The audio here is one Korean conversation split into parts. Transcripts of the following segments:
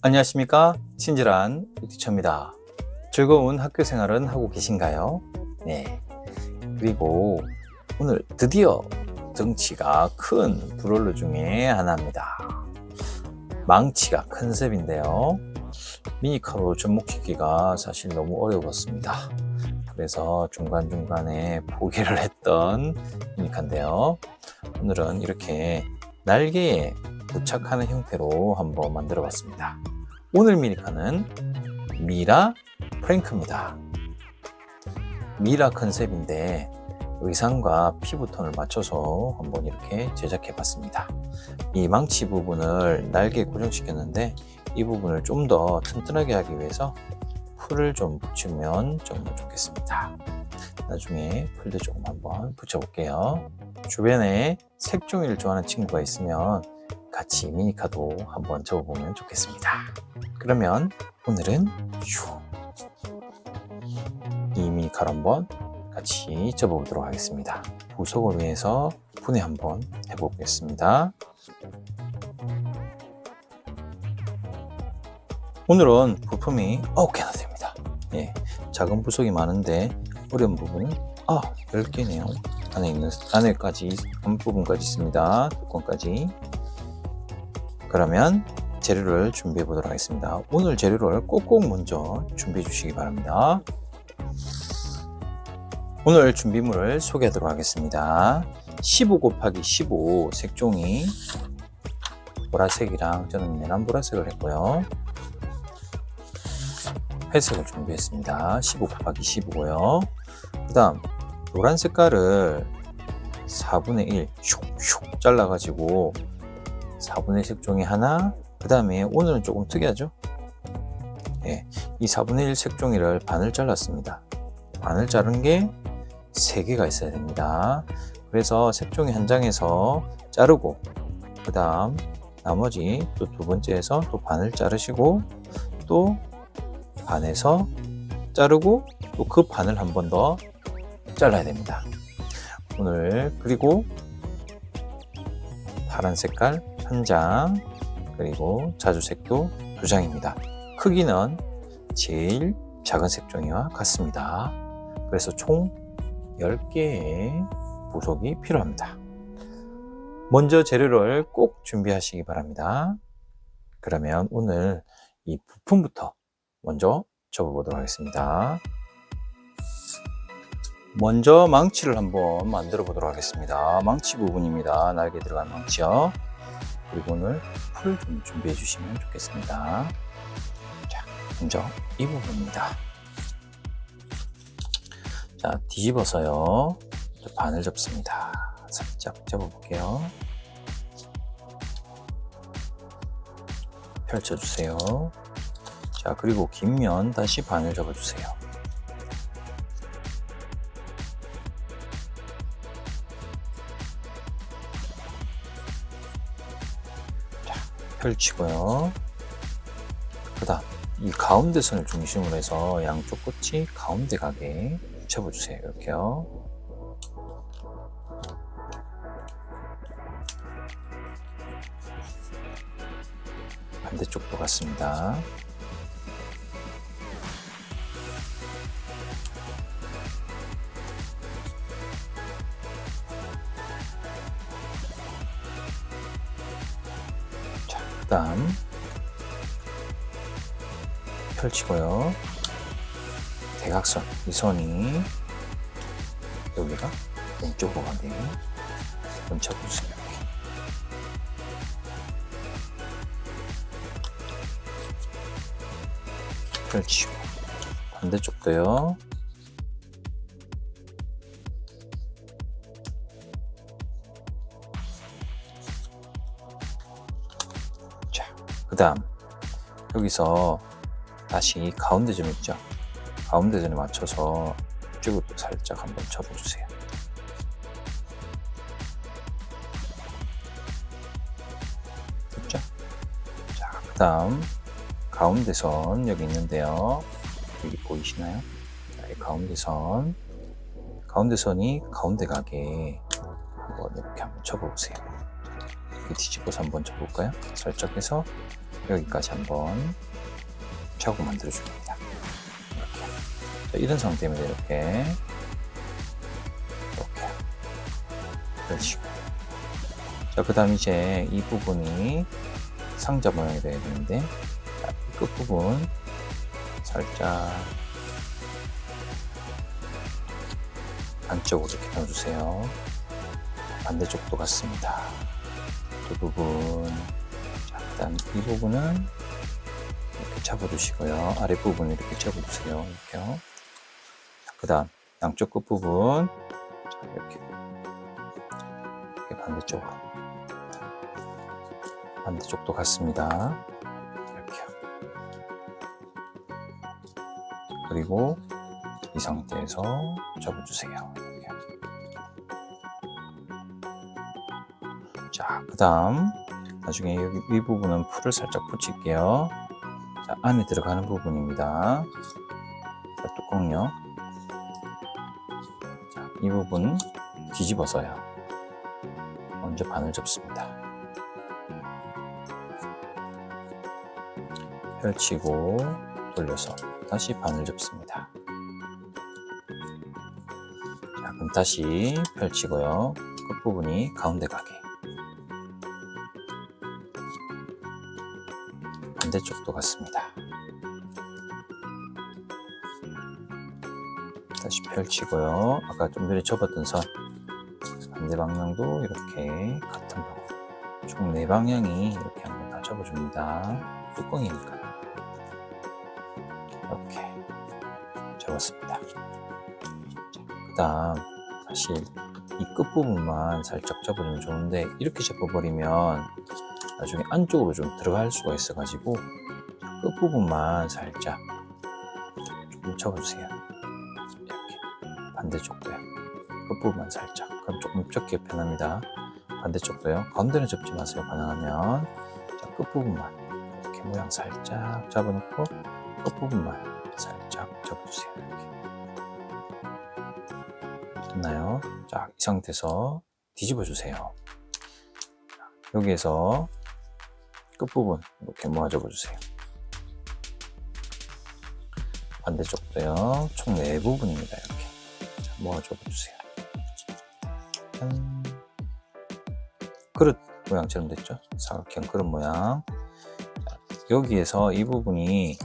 안녕하십니까, 친절한 뷰티처입니다. 즐거운 학교 생활은 하고 계신가요? 네. 그리고 오늘 드디어 덩치가 큰 브롤러 중에 하나입니다. 망치가 컨셉인데요. 미니카로 접목시키기가 사실 너무 어려웠습니다. 그래서 중간중간에 포기를 했던 미니카인데요. 오늘은 이렇게 날개에 부착하는 형태로 한번 만들어 봤습니다. 오늘 미니카는 미라 프랭크입니다. 미라 컨셉인데 의상과 피부톤을 맞춰서 한번 이렇게 제작해 봤습니다. 이 망치 부분을 날개에 고정시켰는데 이 부분을 좀 더 튼튼하게 하기 위해서 풀을 좀 붙이면 좀 좋겠습니다. 나중에 풀도 조금 한번 붙여볼게요. 주변에 색종이를 좋아하는 친구가 있으면 같이 미니카도 한번 접어보면 좋겠습니다. 그러면 오늘은 이 미니카를 한번 같이 접어보도록 하겠습니다. 부속을 위해서 분해 한번 해보겠습니다. 오늘은 부품이 9개나 됩니다. 예, 작은 부속이 많은데 어려운 부분은 10개네요. 안에까지 앞부분까지 있습니다. 뚜껑까지. 그러면 재료를 준비해 보도록 하겠습니다. 오늘 재료를 꼭꼭 먼저 준비해 주시기 바랍니다. 오늘 준비물을 소개하도록 하겠습니다. 15 곱하기 15 색종이 보라색이랑 저는 연한 보라색을 했고요. 회색을 준비했습니다. 15 곱하기 15고요. 그 다음 노란 색깔을 4분의 1 슉슉 잘라가지고 4분의 1 색종이 하나, 그 다음에 오늘은 조금 특이하죠? 예, 이 4분의 1 색종이를 반을 잘랐습니다. 반을 자른 게 3개가 있어야 됩니다. 그래서 색종이 한 장에서 자르고, 그 다음 나머지 또 두 번째에서 또 반을 자르시고, 또 반에서 자르고, 또 그 반을 한 번 더 잘라야 됩니다. 오늘 그리고 파란 색깔 1장, 그리고 자주색도 2장입니다. 크기는 제일 작은 색종이와 같습니다. 그래서 총 10개의 부속이 필요합니다. 먼저 재료를 꼭 준비하시기 바랍니다. 그러면 오늘 이 부품부터 먼저 접어보도록 하겠습니다. 먼저 망치를 한번 만들어 보도록 하겠습니다. 망치 부분입니다. 날개 들어간 망치요. 그리고 오늘 풀 좀 준비해 주시면 좋겠습니다. 자, 먼저 이 부분입니다. 자, 뒤집어서요. 반을 접습니다. 살짝 접어볼게요. 펼쳐주세요. 자, 그리고 긴 면 다시 반을 접어주세요. 펼치고요. 그 다음 이 가운데 선을 중심으로 해서 양쪽 끝이 가운데 가게 접어주세요. 이렇게요. 반대쪽도 같습니다. 그 다음 펼치고요. 대각선, 이 선이 여기가 왼쪽으로 가게 얹혀주세요. 펼치고 반대쪽도요. 자, 그 다음 여기서 다시 가운데 점 있죠? 가운데 점에 맞춰서 이쪽으로 살짝 한번 접어주세요. 됐죠? 자, 그 다음 가운데 선 여기 있는데요. 여기 보이시나요? 자, 이 가운데 선이 가운데 가게 한번 이렇게 한번 접어보세요. 이렇게 뒤집어서 한번 접어볼까요? 살짝 해서 여기까지 한번 자국 만들어줍니다. 이렇게. 자, 이런 상태입니다. 이렇게 그렇죠. 자, 그 다음 이제 이 부분이 상자 모양이 돼야 되는데, 자, 이 끝부분 살짝 안쪽으로 이렇게 넣어주세요. 반대쪽도 같습니다. 이 부분. 자, 그 다음 이 부분은 이렇게 잡아주시고요. 아랫부분을 이렇게 잡아주세요. 이렇게요. 그 다음 양쪽 끝부분. 자, 이렇게 반대쪽으로. 반대쪽도 같습니다. 이렇게요. 그리고 이 상태에서 접어주세요. 이렇게. 자, 그 다음 나중에 여기 위 부분은 풀을 살짝 붙일게요. 자, 안에 들어가는 부분입니다. 자, 뚜껑요. 자, 이 부분 뒤집어서요. 먼저 반을 접습니다. 펼치고 돌려서 다시 반을 접습니다. 자, 그럼 다시 펼치고요. 끝부분이 가운데 가게. 반대쪽도 같습니다. 다시 펼치고요. 아까 좀 전에 접었던 선 반대 방향도 이렇게 같은 방향. 총 4방향이 이렇게 한번 다 접어줍니다. 뚜껑이니까. 이렇게 접었습니다. 그 다음 사실 이 끝부분만 살짝 접어주면 좋은데 이렇게 접어버리면 나중에 안쪽으로 좀 들어갈 수가 있어 가지고 끝부분만 살짝 좀 접어주세요. 이렇게 반대쪽도요. 끝부분만 살짝. 그럼 조금 접기가 편합니다. 반대쪽도요. 가운데는 접지 마세요. 가능하면. 자, 끝부분만 이렇게 모양 살짝 잡아놓고 끝부분만 살짝 접어주세요. 이렇게. 됐나요? 자, 이 상태에서 뒤집어 주세요. 여기에서 끝부분 이렇게 모아 접어주세요. 반대쪽도요. 총 4부분입니다. 이렇게 모아 접어주세요. 그릇 모양처럼 됐죠? 사각형 그릇 모양. 자, 여기에서 이 부분이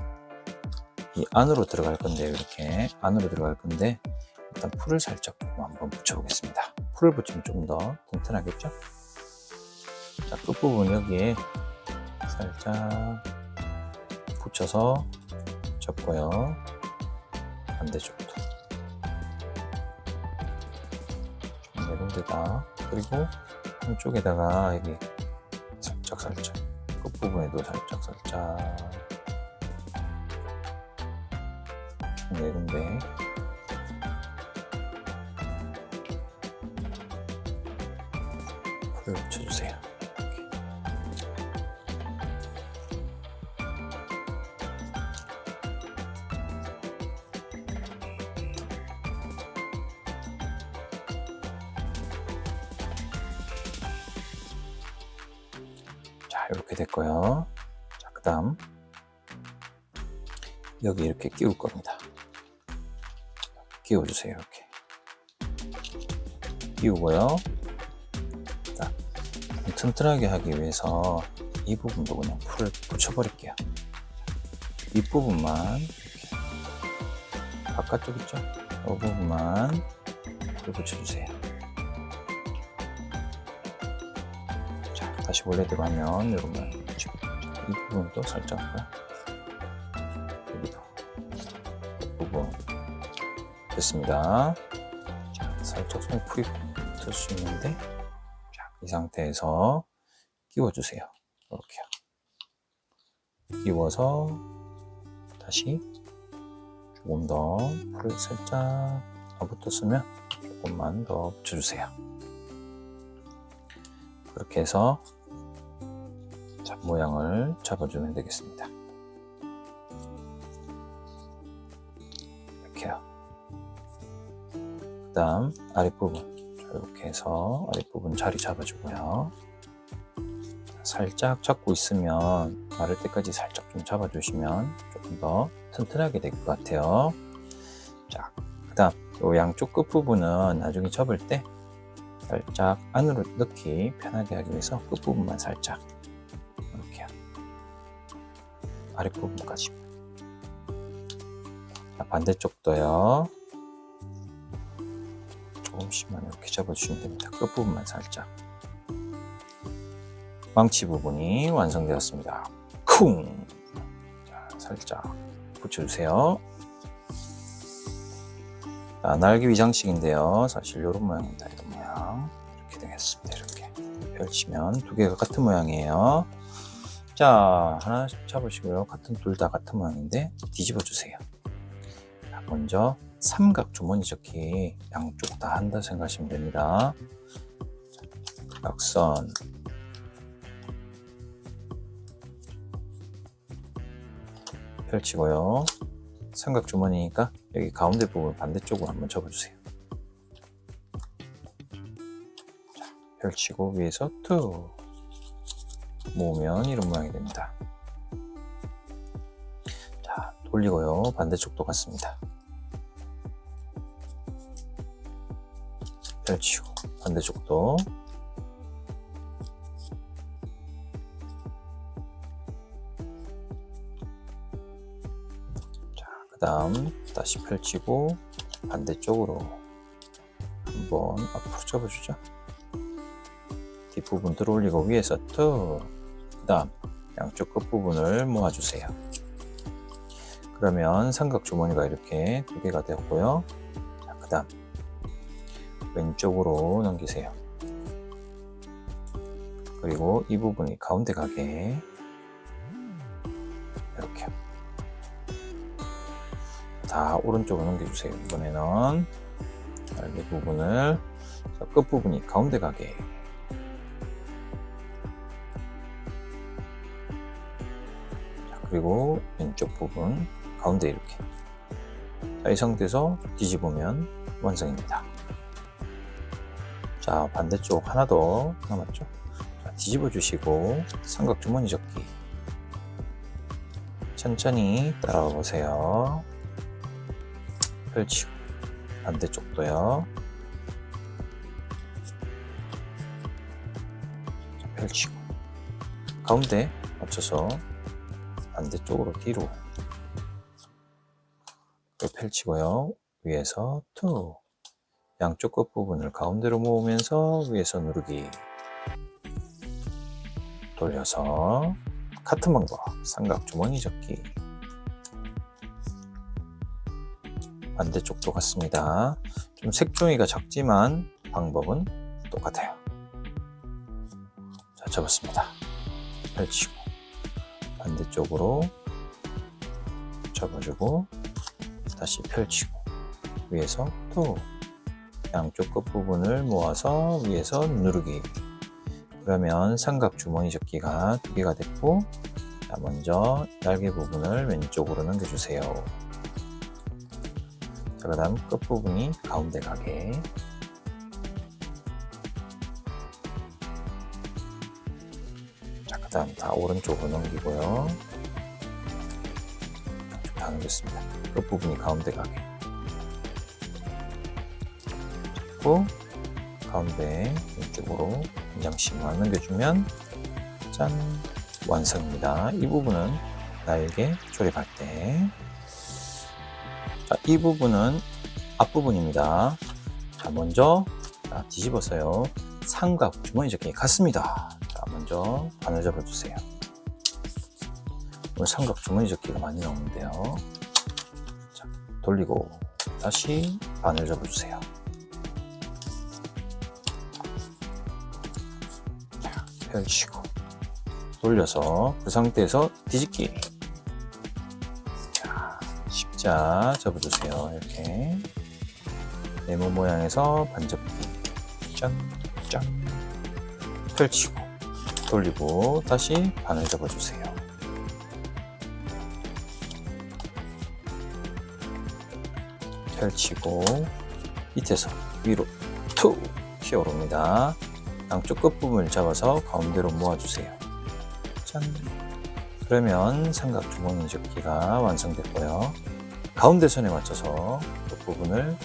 이 안으로 들어갈 건데요. 이렇게 안으로 들어갈 건데 일단 풀을 살짝 한번 붙여보겠습니다. 풀을 붙이면 좀 더 튼튼하겠죠? 자, 끝부분 여기에 살짝 붙여서 접고요. 반대쪽도 좀 내려오다가 그리고 한쪽에다가 여기 살짝 끝부분에도 살짝 좀 내린데 풀을 붙여주세요. 자, 이렇게 됐고요. 자, 그 다음 여기 이렇게 끼울 겁니다. 끼워주세요. 이렇게 끼우고요. 자, 튼튼하게 하기 위해서 이 부분도 그냥 풀을 붙여버릴게요. 이 부분만 이렇게 바깥쪽 있죠? 이 부분만 풀을 붙여주세요. 자, 다시 원래대로 하면 이런 모양이 있죠. 이 부분도 살짝 여기도 이 부분 됐습니다. 자, 살짝 손에 풀이 붙을 수 있는데 자, 이 상태에서 끼워주세요. 이렇게요. 끼워서 다시 조금 더 풀을 살짝 붙었으면 조금만 더 붙여주세요. 그렇게 해서 자, 모양을 잡아주면 되겠습니다. 이렇게요. 그 다음 아랫부분 이렇게 해서 아랫부분 자리 잡아주고요. 살짝 잡고 있으면 마를 때까지 살짝 좀 잡아주시면 조금 더 튼튼하게 될 것 같아요. 자, 그 다음 요 양쪽 끝부분은 나중에 접을 때 살짝 안으로 넣기 편하게 하기 위해서 끝부분만 살짝 이렇게 아랫부분까지. 자, 반대쪽도요. 조금씩만 이렇게 접어주시면 됩니다. 끝부분만 살짝. 망치 부분이 완성되었습니다. 쿵! 자, 살짝 붙여주세요. 자, 날개 위장식인데요. 사실 이런 모양입니다. 이런 모양. 이렇게 되겠습니다. 이렇게 펼치면 두 개가 같은 모양이에요. 자, 하나 잡으시고요. 둘 다 같은 모양인데 뒤집어 주세요. 자, 먼저 삼각 주머니 접기 양쪽 다 한다 생각하시면 됩니다. 각선 펼치고요. 삼각 주머니니까 여기 가운데 부분 반대쪽으로 한번 접어주세요. 자, 펼치고 위에서 툭 모으면 이런 모양이 됩니다. 자, 돌리고요. 반대쪽도 같습니다. 펼치고 반대쪽도. 그 다음 다시 펼치고 반대쪽으로 한번 앞으로 접어주죠. 뒷부분 들어올리고 위에서 툭. 그 다음 양쪽 끝부분을 모아주세요. 그러면 삼각 주머니가 이렇게 두 개가 되었고요. 그 다음 왼쪽으로 넘기세요. 그리고 이 부분이 가운데 가게 이렇게 다 오른쪽으로 넘겨주세요. 이번에는 날개 부분을 끝부분이 가운데 가게. 자, 그리고 왼쪽 부분 가운데 이렇게. 자, 이 상태에서 뒤집으면 완성입니다. 자, 반대쪽 하나 더 남았죠. 자, 뒤집어 주시고 삼각 주머니 접기 천천히 따라와 보세요. 펼치고 반대쪽도요. 자, 펼치고 가운데 맞춰서 반대쪽으로 뒤로 펼치고요. 위에서 툭 양쪽 끝부분을 가운데로 모으면서 위에서 누르기 돌려서 같은 방법 삼각 주머니 접기 반대쪽도 같습니다. 좀 색종이가 작지만 방법은 똑같아요. 자, 접었습니다. 펼치고 반대쪽으로 접어주고 다시 펼치고 위에서 또 양쪽 끝부분을 모아서 위에서 누르기. 그러면 삼각 주머니 접기가 두 개가 됐고, 자, 먼저 날개 부분을 왼쪽으로 넘겨주세요. 자, 그 다음 끝부분이 가운데 가게. 자, 그 다음 다 오른쪽으로 넘기고요. 다 넘겼습니다. 끝부분이 가운데 가게. 잡고 가운데 왼쪽으로 한 장씩만 넘겨주면 짠! 완성입니다. 이 부분은 날개 조립할 때. 자, 이 부분은 앞부분입니다. 자, 먼저 뒤집어서요. 삼각 주머니 접기 같습니다. 자, 먼저 바늘 접어주세요. 오늘 삼각 주머니 접기가 많이 나오는데요. 자, 돌리고 다시 바늘 접어주세요. 자, 펼치고 돌려서 그 상태에서 뒤집기. 자, 십자 접어주세요. 이렇게 네모 모양에서 반접기. 짠, 짠. 펼치고 돌리고 다시 바늘 접어주세요. 펼치고 밑에서 위로 툭 튀어오릅니다. 양쪽 끝부분을 잡아서 가운데로 모아주세요. 짠. 그러면 삼각 주머니 접기가 완성됐고요. 가운데 선에 맞춰서 끝부분을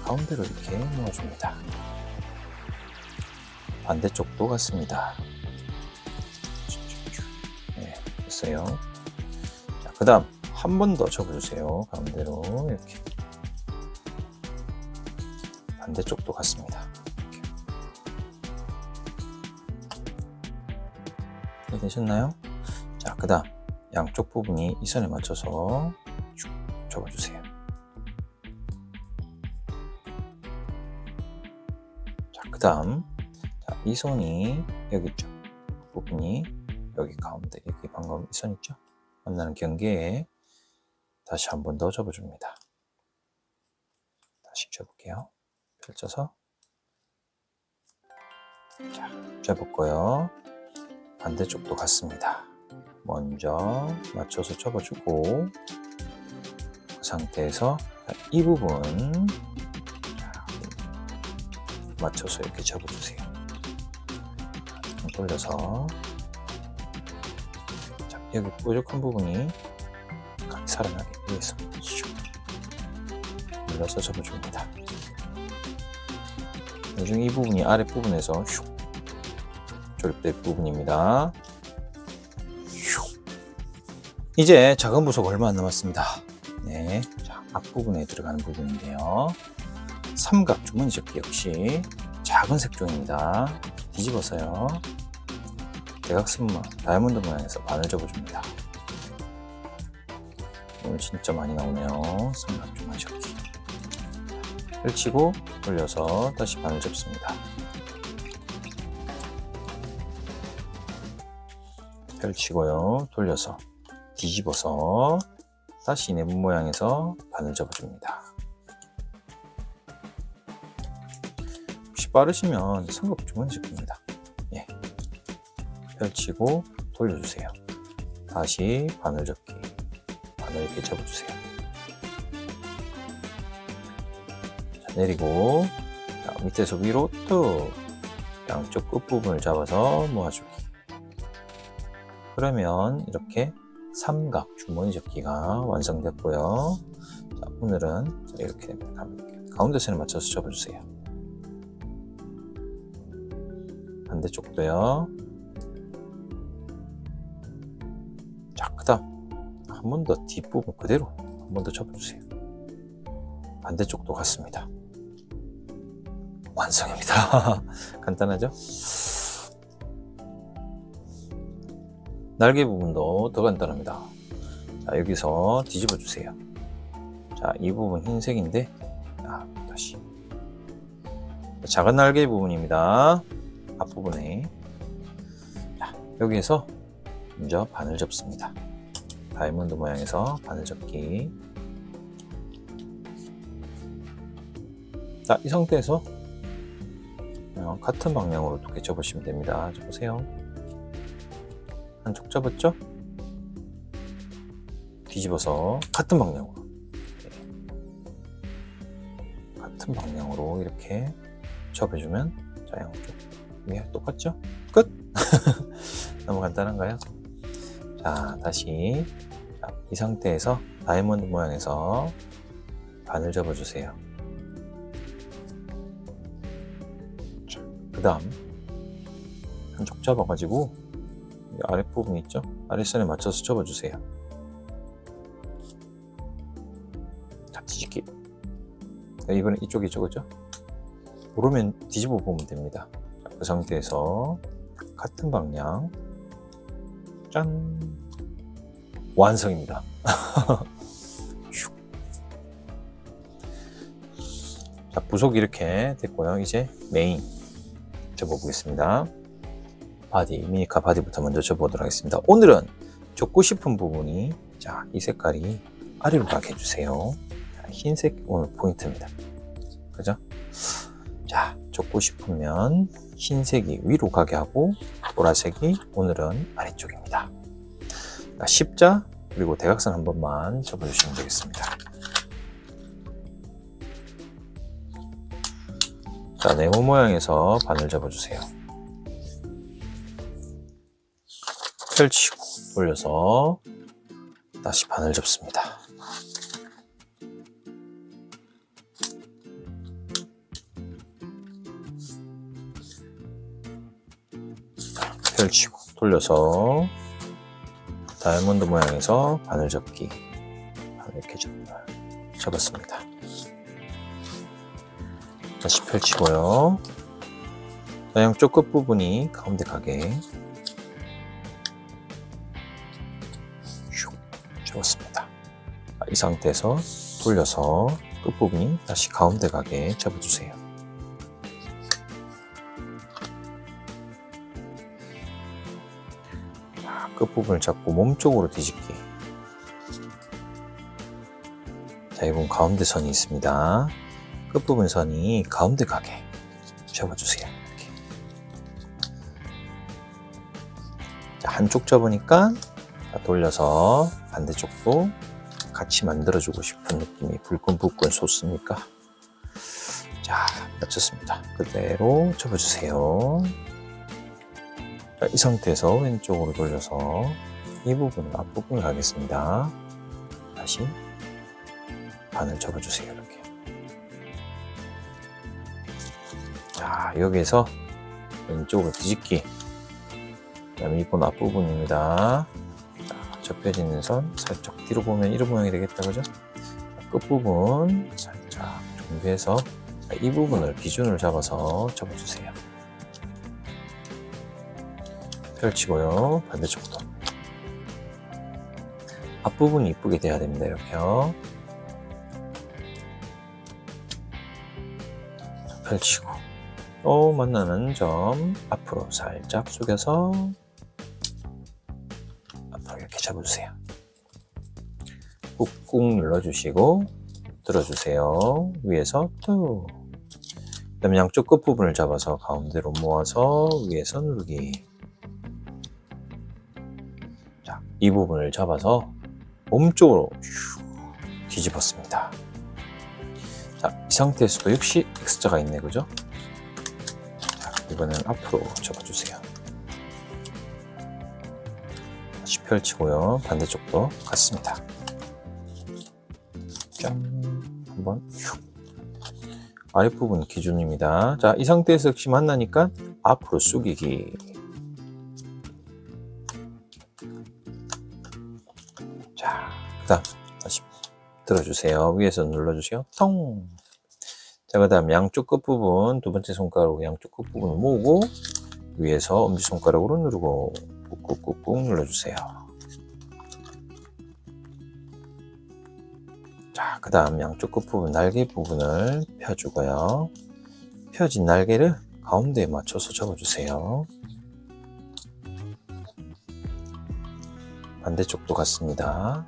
가운데로 이렇게 넣어줍니다. 반대쪽도 같습니다. 네, 됐어요. 자, 그 다음 한 번 더 접어주세요. 가운데로 이렇게. 반대쪽도 같습니다. 이렇게 되셨나요? 자, 그 다음 양쪽 부분이 이 선에 맞춰서 쭉 접어주세요. 자, 그 다음 이 손이 여기 있죠. 부분이 여기 가운데, 여기 방금 이 선 있죠? 만나는 경계에 다시 한 번 더 접어줍니다. 다시 접을게요. 펼쳐서 자, 접었고요. 반대쪽도 같습니다. 먼저 맞춰서 접어주고 그 상태에서 이 부분 맞춰서 이렇게 접어주세요. 돌려서 자, 여기 뾰족한 부분이 살아나기 위해서 눌러서 접어줍니다. 나중에 이 부분이 아랫부분에서 슉 조립될 부분입니다. 이제 작은 부속 얼마 안 남았습니다. 네, 자, 앞부분에 들어가는 부분인데요. 삼각 주머니 접기 역시 작은 색종입니다. 뒤집어서요. 대각선만 다이아몬드 모양에서 반을 접어줍니다. 오늘 진짜 많이 나오네요. 삼각 주머니 접기. 펼치고 돌려서 다시 반을 접습니다. 펼치고요. 돌려서 뒤집어서 다시 네모 모양에서 반을 접어줍니다. 혹시 빠르시면 삼각 주머니 접기입니다. 예. 펼치고 돌려주세요. 다시 바늘 접기. 바늘 이렇게 접어주세요. 자, 내리고 자, 밑에서 위로 툭 양쪽 끝부분을 잡아서 모아주기. 그러면 이렇게 삼각 주머니 접기가 완성됐고요. 자, 오늘은 이렇게 됩니다. 가운데 선에 맞춰서 접어주세요. 반대쪽도요. 자, 그 다음 한 번 더 뒷부분 그대로 한 번 더 접어주세요. 반대쪽도 같습니다. 완성입니다. 간단하죠? 날개 부분도 더 간단합니다. 자, 여기서 뒤집어 주세요. 자, 이 부분 흰색인데 다시 작은 날개 부분입니다. 앞부분에 자, 여기에서 먼저 바늘 접습니다. 다이아몬드 모양에서 바늘 접기. 자, 이 상태에서 같은 방향으로 두께 접으시면 됩니다. 자, 보세요. 한쪽 접었죠? 뒤집어서 같은 방향으로 같은 방향으로 이렇게 접어주면 자, 양쪽 위에 똑같죠? 끝! 너무 간단한가요? 자, 다시 이 상태에서 다이아몬드 모양에서 바늘 접어주세요. 그 다음 한쪽 접어가지고 아랫부분 있죠? 아랫선에 맞춰서 접어주세요. 자, 뒤집기. 이번엔 이쪽이죠, 그죠? 모르면 뒤집어 보면 됩니다. 자, 그 상태에서 같은 방향. 짠! 완성입니다. 자, 부속이 이렇게 됐고요. 이제 메인 접어보겠습니다. 바디, 미니카 바디부터 먼저 접어보도록 하겠습니다. 오늘은 접고 싶은 부분이 자, 이 색깔이 아래로 가게 해주세요. 자, 흰색 오늘 포인트입니다. 그죠? 자, 접고 싶으면 흰색이 위로 가게 하고 보라색이 오늘은 아래쪽입니다. 자, 십자 그리고 대각선 한 번만 접어주시면 되겠습니다. 자, 네모 모양에서 바늘 접어주세요. 펼치고 돌려서 다시 반을 접습니다. 펼치고 돌려서 다이아몬드 모양에서 바늘 접기, 이렇게 접었습니다. 다시 펼치고요. 양쪽 끝부분이 가운데 가게 슉 접었습니다. 이 상태에서 돌려서 끝부분이 다시 가운데 가게 접어주세요. 끝부분을 잡고 몸쪽으로 뒤집기. 자, 이번 가운데 선이 있습니다. 끝부분 선이 가운데 가게 접어주세요. 이렇게. 자, 한쪽 접으니까 돌려서 반대쪽도 같이 만들어주고 싶은 느낌이 불끈불끈 솟습니까? 자, 맞췄습니다. 그대로 접어주세요. 자, 이 상태에서 왼쪽으로 돌려서 이 부분, 앞부분을 가겠습니다. 다시 반을 접어주세요. 이렇게. 자, 여기에서 왼쪽으로 뒤집기. 그 다음에 이번 앞부분입니다. 자, 접혀지는 선 살짝 뒤로 보면 이런 모양이 되겠다, 그죠? 자, 끝부분 살짝 준비해서 이 부분을 기준으로 잡아서 접어주세요. 펼치고요. 반대쪽도. 앞부분이 이쁘게 돼야 됩니다. 이렇게요. 펼치고 또 만나는 점 앞으로 살짝 숙여서 앞으로 이렇게 잡아주세요. 꾹꾹 눌러주시고 들어주세요. 위에서 또 그 다음에 양쪽 끝부분을 잡아서 가운데로 모아서 위에서 누르기. 자, 이 부분을 잡아서 몸쪽으로 뒤집었습니다. 자, 이 상태에서도 역시 X자가 있네, 그죠? 자, 이번엔 앞으로 접어주세요. 다시 펼치고요. 반대쪽도 같습니다. 짠! 한번 슉. 아랫부분 기준입니다. 자, 이 상태에서 역시 만나니까 앞으로 숙이기. 자, 그 다음 다시 들어주세요. 위에서 눌러주세요. 통! 자, 그 다음 양쪽 끝부분, 두 번째 손가락으로 양쪽 끝부분을 모으고 위에서 엄지손가락으로 누르고 꾹꾹꾹꾹 눌러주세요. 자, 그 다음 양쪽 끝부분 날개 부분을 펴주고요. 펴진 날개를 가운데에 맞춰서 접어주세요. 반대쪽도 같습니다.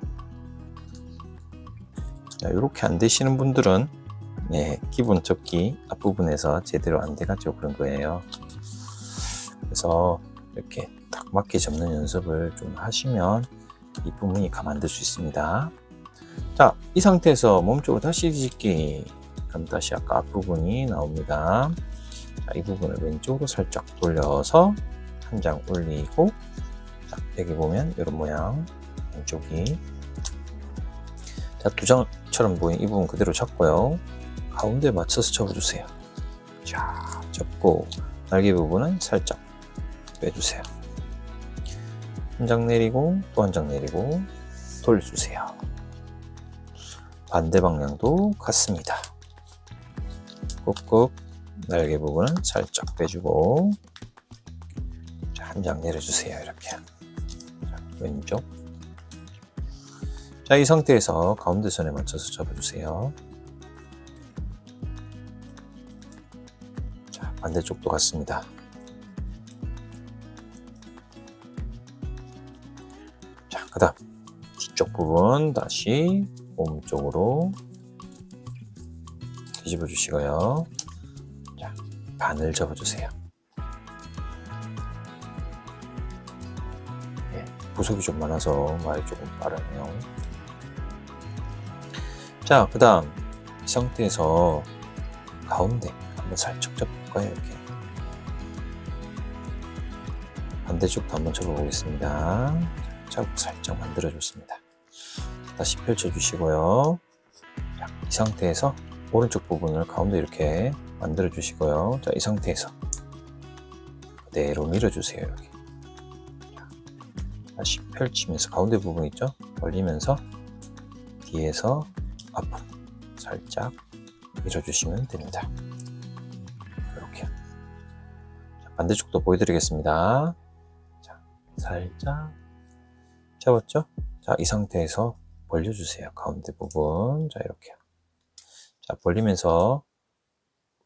자, 이렇게 안 되시는 분들은 기본 접기 앞부분에서 제대로 안 돼가지고 그런 거예요. 그래서 이렇게 딱 맞게 접는 연습을 좀 하시면 이쁜 무늬가 만들 수 있습니다. 자, 이 상태에서 몸쪽으로 다시 뒤집기. 그럼 다시 아까 앞부분이 나옵니다. 자, 이 부분을 왼쪽으로 살짝 돌려서 한 장 올리고, 자, 여기 보면 이런 모양, 왼쪽이. 자, 두 장처럼 보이는 이 부분 그대로 잡고요. 가운데 맞춰서 접어주세요. 자, 접고, 날개 부분은 살짝 빼주세요. 한 장 내리고, 또 한 장 내리고, 돌려주세요. 반대 방향도 같습니다. 꾹꾹 날개 부분은 살짝 빼주고, 한 장 내려주세요. 이렇게. 자, 왼쪽. 자, 이 상태에서 가운데 선에 맞춰서 접어주세요. 자, 반대쪽도 같습니다. 자, 그 다음 뒤쪽 부분 다시 몸쪽으로 뒤집어 주시고요. 자, 반을 접어주세요. 부속이 좀 많아서 말이 조금 빠르네요. 자, 그 다음 이 상태에서 가운데 한번 살짝 접을까요? 이렇게. 반대쪽도 한번 접어보겠습니다. 자국 살짝 만들어줬습니다. 다시 펼쳐주시고요. 자, 이 상태에서 오른쪽 부분을 가운데 이렇게 만들어주시고요. 자, 이 상태에서 그대로 밀어주세요. 이렇게. 다시 펼치면서 가운데 부분 있죠? 벌리면서 뒤에서 앞으로 살짝 밀어주시면 됩니다. 이렇게. 자, 반대쪽도 보여드리겠습니다. 자, 살짝 잡았죠? 자, 이 상태에서 벌려주세요. 가운데 부분. 자, 이렇게. 자, 벌리면서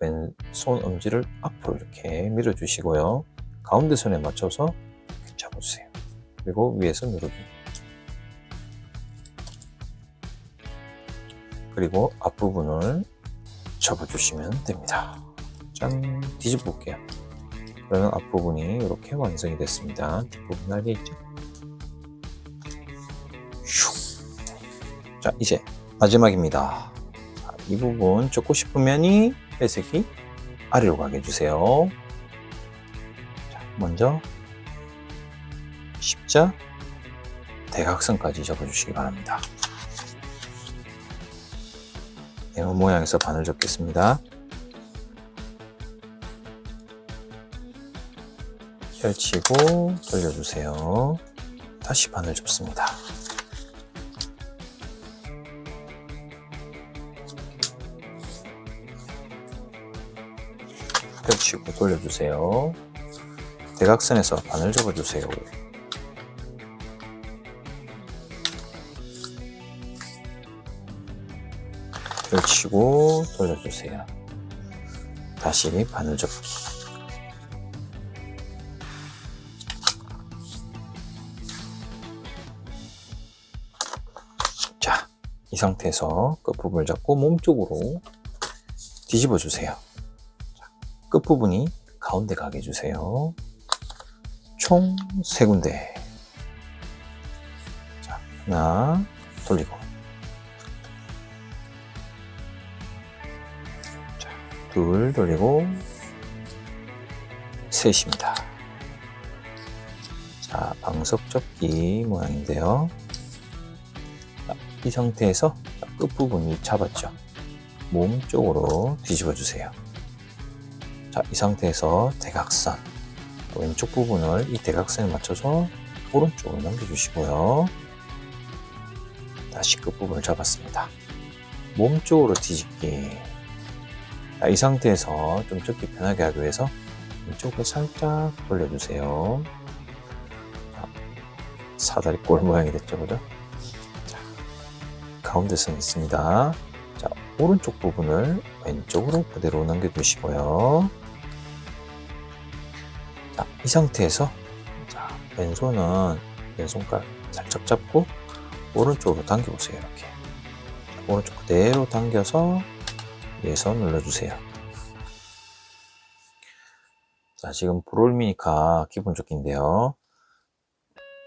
왼손 엄지를 앞으로 이렇게 밀어주시고요. 가운데 손에 맞춰서 이렇게 잡아주세요. 그리고 위에서 누르기. 그리고 앞부분을 접어주시면 됩니다. 짠! 뒤집어 볼게요. 그러면 앞부분이 이렇게 완성이 됐습니다. 뒷부분 날개 있죠? 자, 이제 마지막입니다. 자, 이 부분 쫓고 싶으면 회색이 아래로 가게 해주세요. 자, 먼저 십자, 대각선까지 접어주시기 바랍니다. 네모 모양에서 반을 접겠습니다. 펼치고 돌려주세요. 다시 반을 접습니다. 펼치고 돌려주세요. 대각선에서 반을 접어주세요. 펼치고 돌려주세요. 다시 바늘 접기. 자, 이 상태에서 끝부분을 잡고 몸쪽으로 뒤집어 주세요. 끝부분이 가운데 가게 해주세요. 총 3군데. 자, 하나 돌리고, 자, 둘 돌리고, 셋입니다. 자, 방석 접기 모양인데요. 자, 이 상태에서 끝부분이 잡았죠. 몸 쪽으로 뒤집어 주세요. 자, 이 상태에서 대각선, 왼쪽 부분을 이 대각선에 맞춰서 오른쪽으로 넘겨주시고요. 다시 끝부분을 잡았습니다. 몸 쪽으로 뒤집기. 자, 이 상태에서 좀 접기 편하게 하기 위해서 왼쪽으로 살짝 돌려주세요. 자, 사다리 꼴 모양이 됐죠, 그죠? 자, 가운데 선 있습니다. 자, 오른쪽 부분을 왼쪽으로 그대로 넘겨주시고요. 자, 이 상태에서 자, 왼손은 왼손가락 살짝 잡고 오른쪽으로 당겨보세요. 이렇게. 자, 오른쪽 그대로 당겨서 위에서 눌러주세요. 자, 지금 브롤미니카 기본 조끼인데요.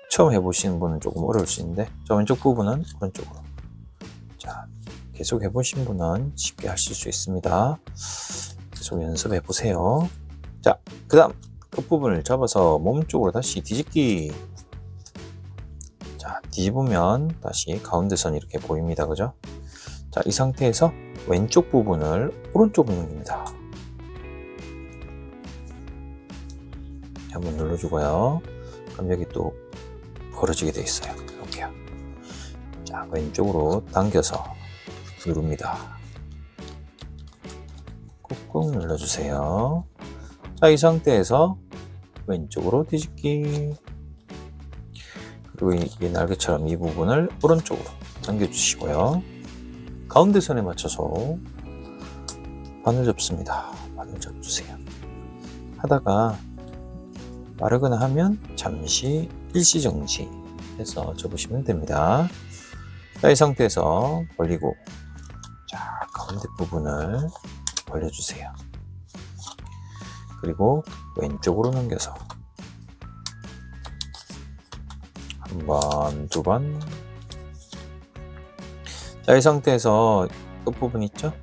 처음 해보시는 분은 조금 어려울 수 있는데, 저 왼쪽 부분은 오른쪽으로. 자, 계속 해보신 분은 쉽게 하실 수 있습니다. 계속 연습해 보세요. 자, 그 다음 끝부분을 잡아서 몸 쪽으로 다시 뒤집기. 자, 뒤집으면 다시 가운데 선이 이렇게 보입니다. 그죠? 자, 이 상태에서 왼쪽 부분을 오른쪽으로 넘깁니다. 한번 눌러주고요. 그럼 여기 또 벌어지게 되어 있어요. 이렇게요. 자, 왼쪽으로 당겨서 누릅니다. 꾹꾹 눌러주세요. 자, 이 상태에서 왼쪽으로 뒤집기. 그리고 이 날개처럼 이 부분을 오른쪽으로 당겨주시고요. 가운데 선에 맞춰서 바늘 접습니다. 바늘 접주세요. 하다가 마르거나 하면 잠시 일시정지 해서 접으시면 됩니다. 자, 이 상태에서 벌리고, 자, 가운데 부분을 벌려주세요. 그리고 왼쪽으로 넘겨서 한 번, 두 번. 자, 이 상태에서 끝부분 있죠?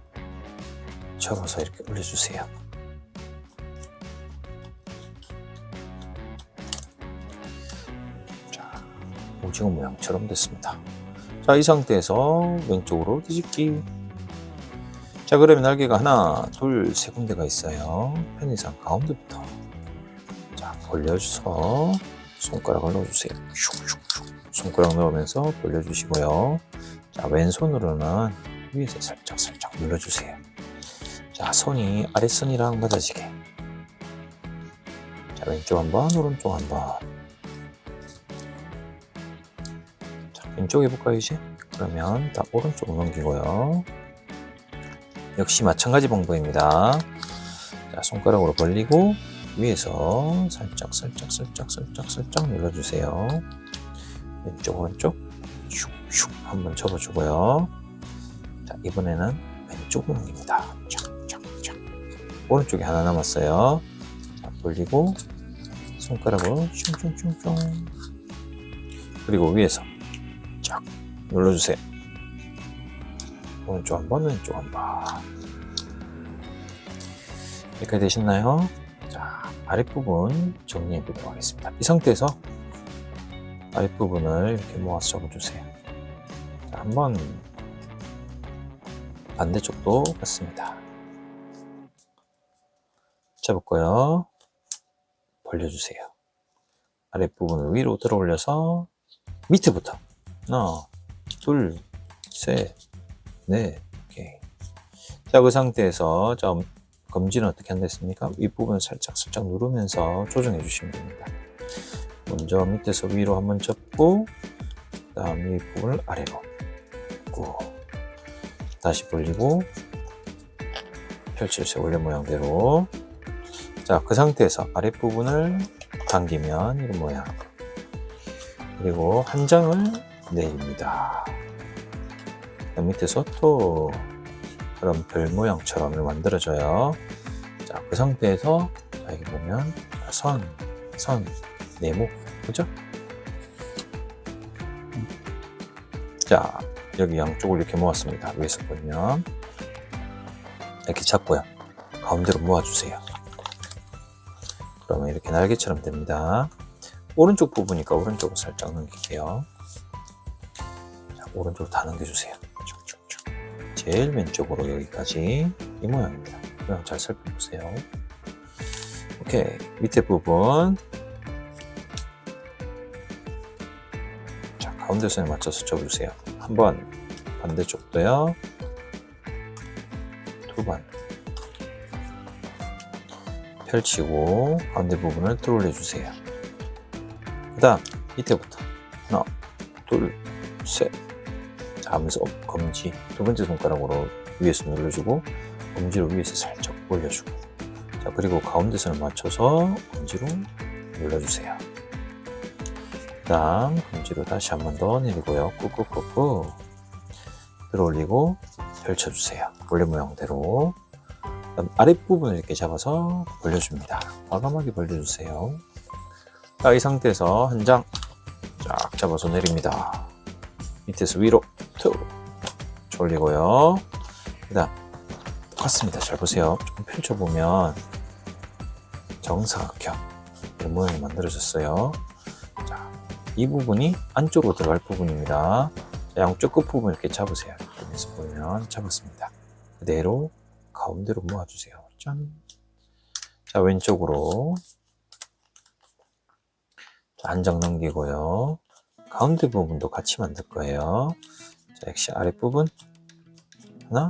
접어서 이렇게 올려주세요. 자, 오징어 모양처럼 됐습니다. 자, 이 상태에서 왼쪽으로 뒤집기. 자, 그러면 날개가 하나, 둘, 세 군데가 있어요. 편의상 가운데부터 자, 벌려줘서 손가락을 넣어주세요. 슉슉슉. 손가락 넣으면서 벌려주시고요. 자, 왼손으로는 위에서 살짝 눌러주세요. 자, 손이 아랫선이랑 맞아지게. 자, 왼쪽 한번, 오른쪽 한번. 자, 왼쪽 해볼까요, 이제? 그러면 딱 오른쪽 넘기고요. 역시 마찬가지 방법입니다. 자, 손가락으로 벌리고 위에서 살짝 눌러주세요. 왼쪽 오른쪽 슉슉 한번 접어주고요. 자, 이번에는 왼쪽으로 넘깁니다. 착착착. 오른쪽에 하나 남았어요. 자, 벌리고 손가락으로 슝슝슝슝. 그리고 위에서 쫙 눌러주세요. 오른쪽 한 번, 왼쪽 한 번. 여기까지 되셨나요? 자, 아랫부분 정리해 보도록 하겠습니다. 이 상태에서 아랫부분을 이렇게 모아서 접어주세요. 자, 한번 반대쪽도 같습니다. 접었고요. 벌려주세요. 아랫부분을 위로 들어 올려서 밑에부터 하나, 둘, 셋, 넷. 오케이. 자, 그 상태에서 자, 검지는 어떻게 한다 했습니까? 윗부분을 살짝 누르면서 조정해 주시면 됩니다. 먼저 밑에서 위로 한번 접고 그 다음 윗부분을 아래로 꾹 다시 벌리고 펼쳐주세요. 원래 모양대로. 자, 그 상태에서 아랫부분을 당기면 이런 모양. 그리고 한 장을 내립니다. 밑에서 또 그런 별 모양처럼 만들어져요. 자, 그 상태에서 자, 여기 보면 선, 네모, 그죠? 자, 여기 양쪽을 이렇게 모았습니다. 위에서 보면 이렇게 잡고요. 가운데로 모아주세요. 그러면 이렇게 날개처럼 됩니다. 오른쪽 부분이니까 오른쪽으로 살짝 넘길게요. 자, 오른쪽으로 다 넘겨주세요. 쭉쭉쭉. 제일 왼쪽으로 여기까지 이 모양입니다. 그냥 잘 살펴보세요. 오케이. 밑에 부분. 자, 가운데 선에 맞춰서 접어주세요. 한 번, 반대쪽도요. 두 번. 펼치고 가운데 부분을 들어 올려주세요. 그 다음 밑에부터 하나, 둘, 셋. 자, 하면서 검지 두 번째 손가락으로 위에서 눌러주고 검지로 위에서 살짝 올려주고. 자, 그리고 가운데 선을 맞춰서 검지로 눌러주세요. 그 다음 검지로 다시 한 번 더 내리고요. 꾹꾹꾹꾹 들어 올리고 펼쳐주세요. 원래 모양대로. 그다음 아랫부분을 이렇게 잡아서 벌려줍니다. 과감하게 벌려주세요. 자, 이 상태에서 한 장 쫙 잡아서 내립니다. 밑에서 위로 툭 올리고요. 그 다음 똑같습니다. 잘 보세요. 조금 펼쳐보면 정사각형 이런 모양이 만들어졌어요. 자, 이 부분이 안쪽으로 들어갈 부분입니다. 자, 양쪽 끝부분 이렇게 잡으세요. 여기서 보면 잡았습니다. 그대로 가운데로 모아주세요. 짠. 자, 왼쪽으로 한 장 넘기고요. 가운데 부분도 같이 만들 거예요. 자, 역시 아랫부분 하나,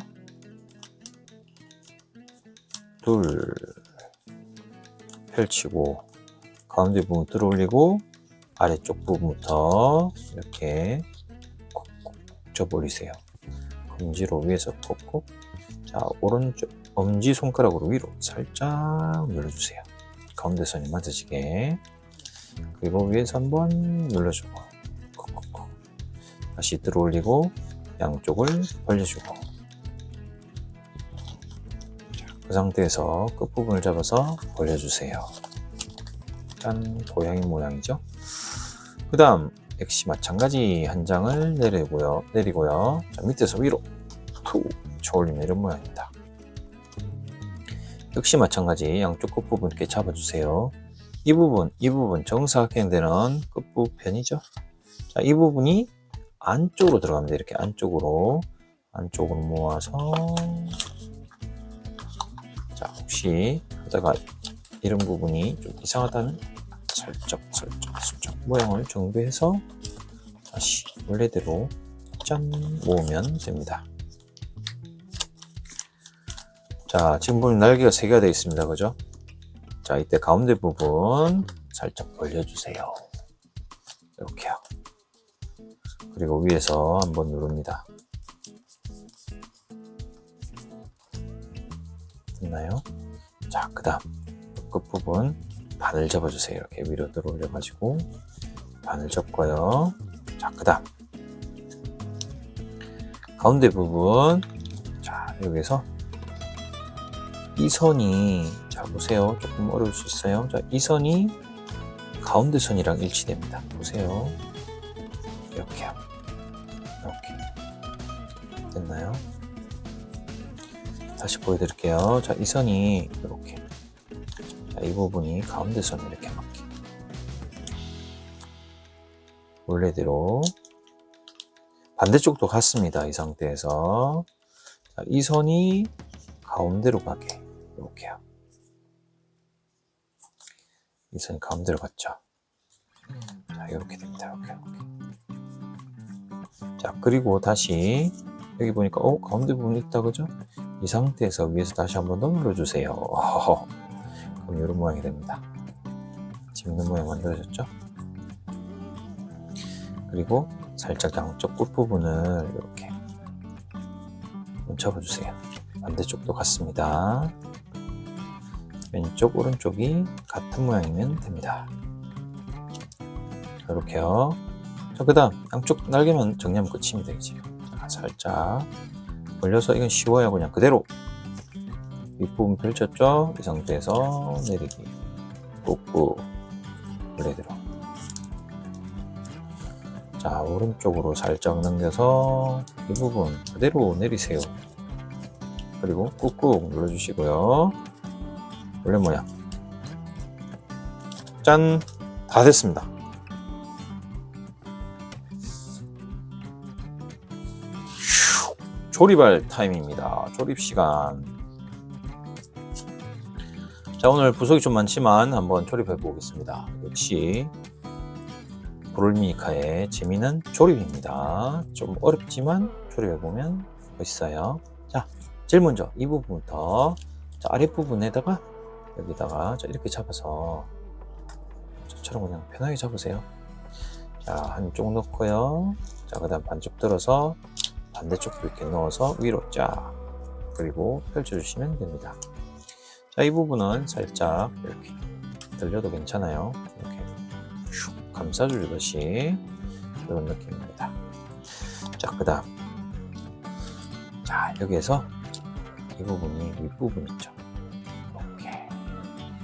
둘, 펼치고 가운데 부분 들어 올리고 아래쪽 부분부터 이렇게 콕콕 접어버리세요. 검지로 위에서 콕콕. 자, 오른쪽 엄지 손가락으로 위로 살짝 눌러주세요. 가운데 선이 맞아지게. 그리고 위에서 한번 눌러주고 콕콕콕. 다시 들어 올리고 양쪽을 벌려주고. 자, 그 상태에서 끝부분을 잡아서 벌려주세요. 짠, 고양이 모양이죠. 그 다음 역시 마찬가지 한 장을 내리고요. 자, 밑에서 위로 툭 올리면 이런 모양입니다. 역시 마찬가지 양쪽 끝부분 이렇게 잡아주세요. 이 부분 정사각형 되는 끝부편이죠. 자, 이 부분이 안쪽으로 들어갑니다. 이렇게 안쪽으로 모아서, 자, 혹시 하다가 이런 부분이 좀 이상하다면 살짝 모양을 정비해서 다시 원래대로 짠 모으면 됩니다. 자, 지금 보면 날개가 3개가 되어 있습니다. 그죠? 자, 이때 가운데 부분 살짝 벌려주세요. 이렇게요. 그리고 위에서 한번 누릅니다. 됐나요? 자, 그 다음 끝부분 반을 접어주세요. 이렇게 위로 들어 올려가지고 반을 접고요. 자, 그 다음 가운데 부분, 자, 여기서 이 선이, 자, 보세요. 조금 어려울 수 있어요. 자, 이 선이 가운데 선이랑 일치됩니다. 보세요. 이렇게요. 이렇게. 됐나요? 다시 보여드릴게요. 자, 이 선이 이렇게. 자, 이 부분이 가운데 선 이렇게 맞게. 원래대로. 반대쪽도 같습니다. 이 상태에서. 자, 이 선이 가운데로 가게. 이렇게요. 이 선이 가운데로 갔죠. 자, 이렇게 됩니다. 이렇게. 자, 그리고 다시 여기 보니까 가운데 부분이 있다, 그죠? 이 상태에서 위에서 다시 한번 더 눌러주세요. 그럼 이런 모양이 됩니다. 재밌는 모양 만들어졌죠? 그리고 살짝 양쪽 끝부분을 이렇게 접어주세요. 반대쪽도 같습니다. 왼쪽 오른쪽이 같은 모양이면 됩니다. 이렇게요. 자, 그 다음 양쪽 날개만 정리하면 끝입니다. 이제 자, 살짝 벌려서, 이건 쉬워요. 그냥 그대로 윗부분 펼쳤죠? 이 상태에서 내리기 꾹꾹 원래대로. 자, 오른쪽으로 살짝 넘겨서 이 부분 그대로 내리세요. 그리고 꾹꾹 눌러주시고요. 원래 모양. 짠! 다 됐습니다. 조립할 타임입니다. 조립 시간. 자, 오늘 부속이 좀 많지만 한번 조립해 보겠습니다. 역시 브롤미니카의 재미는 조립입니다. 좀 어렵지만 조립해 보면 멋있어요. 자, 제일 먼저 이 부분부터, 자, 아랫부분에다가 여기다가 자, 이렇게 잡아서 저처럼 그냥 편하게 잡으세요. 자, 한쪽 넣고요. 자, 그 다음 반쪽 들어서 반대쪽도 이렇게 넣어서 위로 쫙, 그리고 펼쳐주시면 됩니다. 자, 이 부분은 살짝 이렇게 들려도 괜찮아요. 이렇게 슉 감싸주듯이 이런 느낌입니다. 자, 그 다음, 자, 여기에서 이 부분이 윗부분 있죠.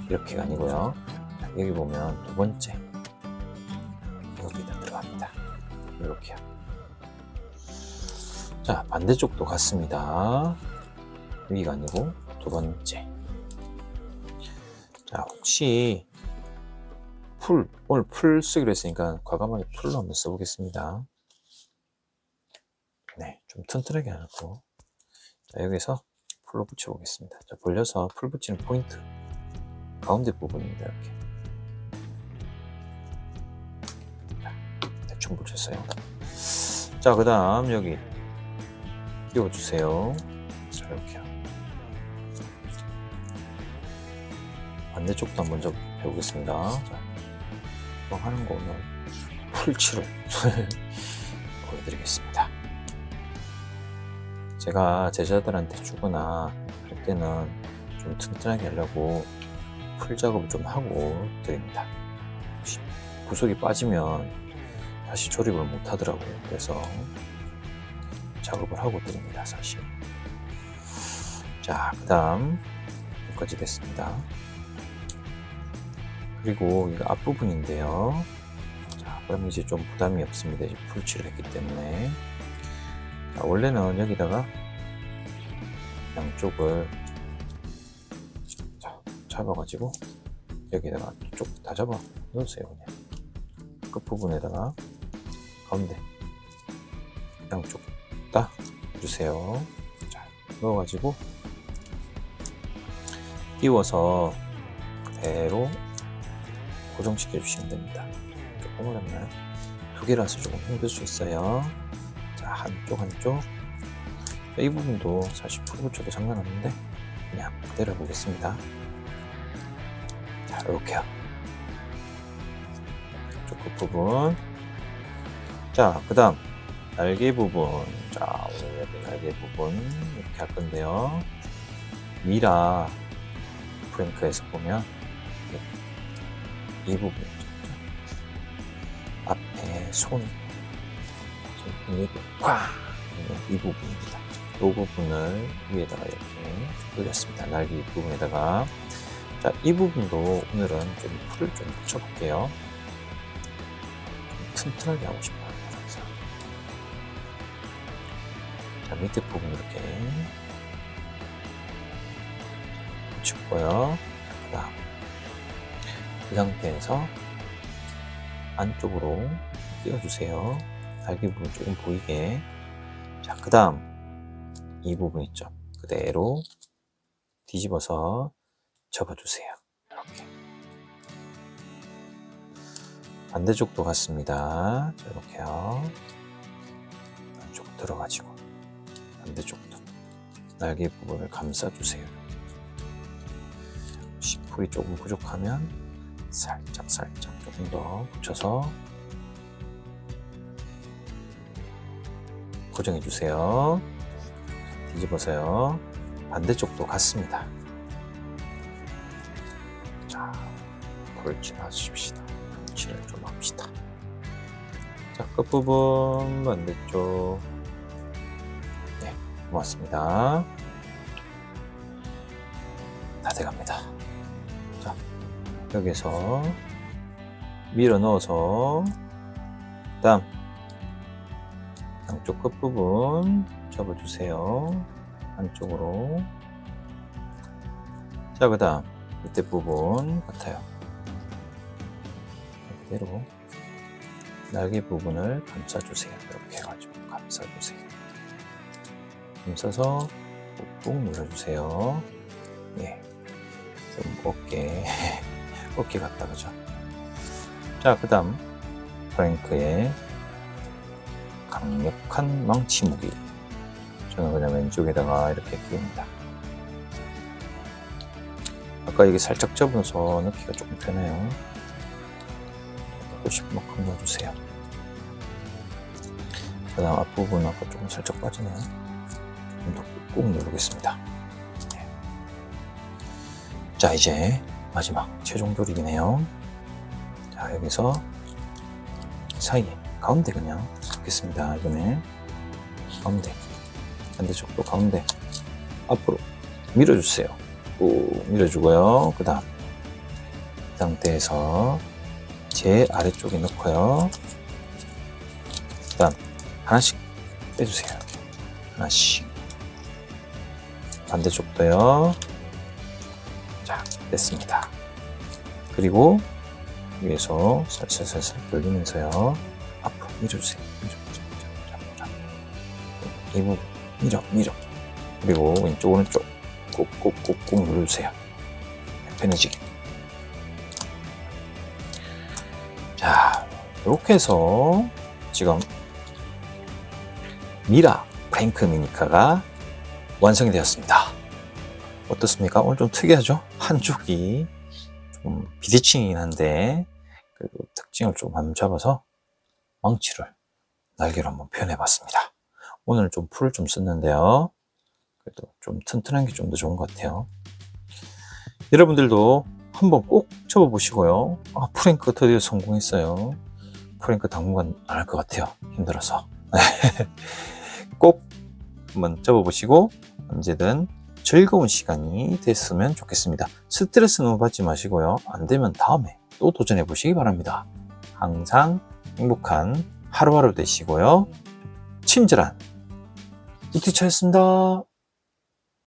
이렇게가 아니고요. 자, 여기 보면 두 번째 여기다 들어갑니다. 이렇게요. 자, 반대쪽도 같습니다. 위가 아니고 두 번째. 자, 혹시 오늘 풀 쓰기로 했으니까 과감하게 풀로 한번 써보겠습니다. 네, 좀 튼튼하게 하고. 자, 여기서 풀로 붙여보겠습니다. 자, 벌려서 풀 붙이는 포인트 가운데 부분입니다. 이렇게. 자, 대충 붙였어요. 자, 그 다음 여기 끼워주세요. 자, 이렇게요. 반대쪽도 한번 좀 해보겠습니다. 자, 하는 거 오늘 풀칠을 보여드리겠습니다. 제가 제자들한테 주거나 할 때는 좀 튼튼하게 하려고 풀 작업을 좀 하고 드립니다. 부속이 빠지면 다시 조립을 못 하더라고요. 그래서 작업을 하고 드립니다, 사실. 자, 그 다음 여기까지 됐습니다. 그리고 이거 앞부분인데요. 자, 그럼 이제 좀 부담이 없습니다. 이제 풀칠을 했기 때문에. 자, 원래는 여기다가 양쪽을 잡아가지고 여기다가 쭉 다 잡아 넣으세요. 그냥 끝부분에다가 가운데 양쪽 다 주세요. 자, 넣어가지고 끼워서 그대로 고정시켜 주시면 됩니다. 조금 어렵나요? 두 개라서 조금 힘들 수 있어요. 자, 한쪽. 이 부분도 사실 풀 붙여도 상관없는데 그냥 그대로 해보겠습니다. 자, 이렇게요. 쪽 끝부분. 자, 그 다음 날개 부분. 자, 오늘 날개 부분 이렇게 할 건데요. 미라 프랭크에서 보면 이 부분 있죠. 앞에 손 이 부분입니다. 이 부분을 위에다가 이렇게 올렸습니다. 날개 부분에다가. 자, 이 부분도 오늘은 좀 풀을 좀 붙여볼게요. 좀 튼튼하게 하고 싶어요. 그래서. 자, 밑에 부분 이렇게 붙였고요. 그 다음 이 상태에서 안쪽으로 끼워주세요. 날개 부분 조금 보이게. 자, 그 다음 이 부분 있죠. 그대로 뒤집어서 접어주세요. 이렇게. 반대쪽도 같습니다. 자, 이렇게요. 안쪽 들어가지고 반대쪽도 날개 부분을 감싸주세요. 풀이 조금 부족하면 살짝 조금 더 붙여서 고정해 주세요. 뒤집어서요. 반대쪽도 같습니다. 자, 볼질 하십시다. 볼질을 좀 합시다. 자, 끝부분 반대쪽. 네, 고맙습니다. 다 돼갑니다. 자, 여기서 밀어 넣어서 다음 양쪽 끝부분 접어주세요. 안쪽으로. 자, 그 다음 밑에 부분 같아요. 그대로 날개 부분을 감싸주세요. 이렇게 해가지고 감싸주세요. 감싸서 꾹꾹 눌러주세요. 예, 좀 어깨 같다, 그죠? 자, 그 다음 프랭크의 강력한 망치 무기. 저는 그냥 왼쪽에다가 이렇게 끼웁니다. 아까 이게 살짝 접어서 넣기가 조금 편해요. 넣고 싶은 만큼 넣어주세요. 그 다음 앞부분 아까 조금 살짝 빠지네요. 좀 더 꾹 누르겠습니다. 자, 이제 마지막 최종 조립이네요. 자, 여기서 사이에 가운데 그냥 넣겠습니다. 이번에 가운데, 반대쪽도 가운데 앞으로 밀어주세요. 꾹 밀어주고요. 그 다음 이 상태에서 제 아래쪽에 넣고요. 그 다음 하나씩 빼주세요. 하나씩. 반대쪽도요. 자, 됐습니다. 그리고 위에서 살살살살 돌리면서요. 앞으로 밀어주세요. 이 부분 밀어. 그리고 왼쪽 오른쪽 꾹꾹꾹꾹 눌러주세요. 편해지게. 자, 이렇게 해서 지금 미라 프랭크 미니카가 완성이 되었습니다. 어떻습니까? 오늘 좀 특이하죠? 한쪽이 좀 비대칭이긴 한데 그래도 특징을 좀 한번 잡아서 망치를 날개로 한번 표현해봤습니다. 오늘 좀 풀을 좀 썼는데요. 그래도 좀 튼튼한 게 좀 더 좋은 것 같아요. 여러분들도 한번 꼭 접어보시고요. 아, 프랭크 드디어 성공했어요. 프랭크 당분간 안 할 것 같아요. 힘들어서. 꼭 한번 접어보시고 언제든 즐거운 시간이 됐으면 좋겠습니다. 스트레스 너무 받지 마시고요. 안 되면 다음에 또 도전해 보시기 바랍니다. 항상 행복한 하루하루 되시고요. 친절한 이티차였습니다.